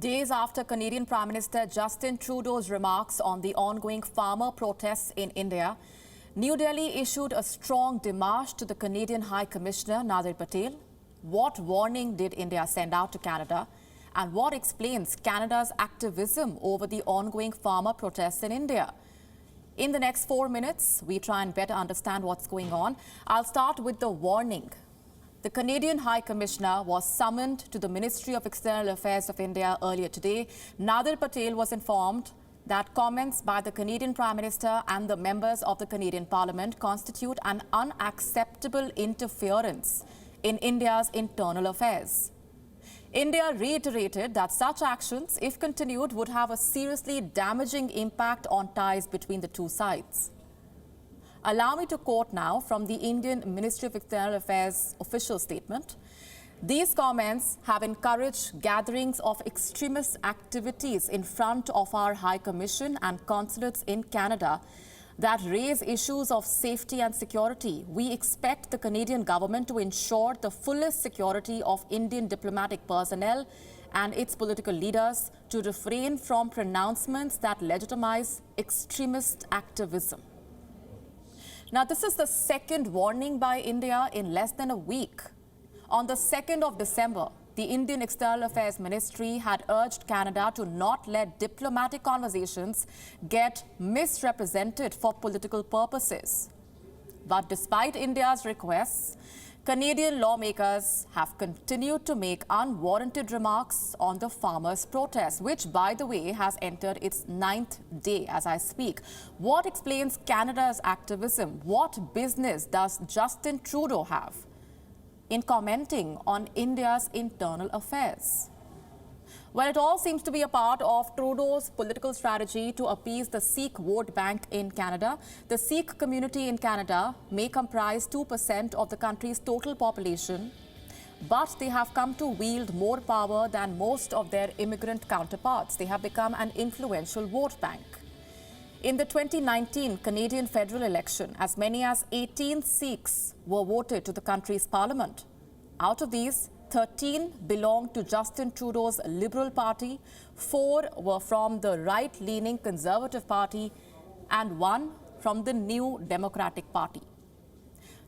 Days after Canadian Prime Minister Justin Trudeau's remarks on the ongoing farmer protests in India, New Delhi issued a strong demarche to the Canadian High Commissioner Nadir Patel. What warning did India send out to Canada? And what explains Canada's activism over the ongoing farmer protests in India? In the next 4 minutes, we try and better understand what's going on. I'll start with the warning. The Canadian High Commissioner was summoned to the Ministry of External Affairs of India earlier today. Nadir Patel was informed that comments by the Canadian Prime Minister and the members of the Canadian Parliament constitute an unacceptable interference in India's internal affairs. India reiterated that such actions, if continued, would have a seriously damaging impact on ties between the two sides. Allow me to quote now from the Indian Ministry of External Affairs official statement. These comments have encouraged gatherings of extremist activities in front of our High Commission and consulates in Canada that raise issues of safety and security. We expect the Canadian government to ensure the fullest security of Indian diplomatic personnel and its political leaders to refrain from pronouncements that legitimize extremist activism. Now, this is the second warning by India in less than a week. On the 2nd of December, the Indian External Affairs Ministry had urged Canada to not let diplomatic conversations get misrepresented for political purposes. But despite India's requests, Canadian lawmakers have continued to make unwarranted remarks on the farmers' protests, which, by the way, has entered its 9th day as I speak. What explains Canada's activism? What business does Justin Trudeau have in commenting on India's internal affairs? Well, it all seems to be a part of Trudeau's political strategy to appease the Sikh vote bank in Canada. The Sikh community in Canada may comprise 2% of the country's total population, but they have come to wield more power than most of their immigrant counterparts. They have become an influential vote bank. In the 2019 Canadian federal election, as many as 18 Sikhs were voted to the country's parliament. Out of these, 13 belonged to Justin Trudeau's Liberal Party, 4 were from the right-leaning Conservative Party, and 1 from the New Democratic Party.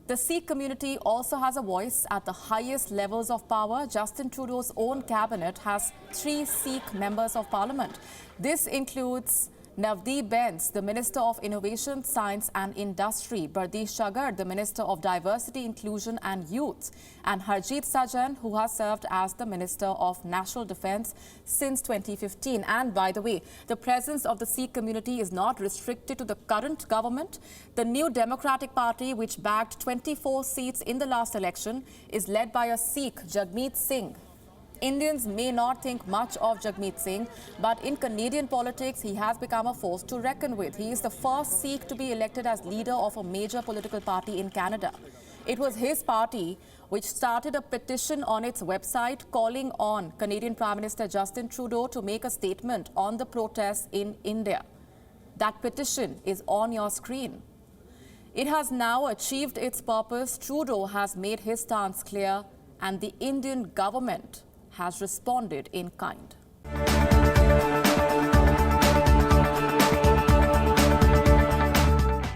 The Sikh community also has a voice at the highest levels of power. Justin Trudeau's own cabinet has 3 Sikh members of parliament. This includes Nadir, the Minister of Innovation, Science and Industry, Bardesh Shagar, the Minister of Diversity, Inclusion and Youth, and Harjit Sajjan, who has served as the Minister of National Defence since 2015. And by the way, the presence of the Sikh community is not restricted to the current government. The New Democratic Party, which bagged 24 seats in the last election, is led by a Sikh, Jagmeet Singh. Indians may not think much of Jagmeet Singh, but in Canadian politics, he has become a force to reckon with. He is the first Sikh to be elected as leader of a major political party in Canada. It was his party which started a petition on its website calling on Canadian Prime Minister Justin Trudeau to make a statement on the protests in India. That petition is on your screen. It has now achieved its purpose. Trudeau has made his stance clear, and the Indian government has responded in kind.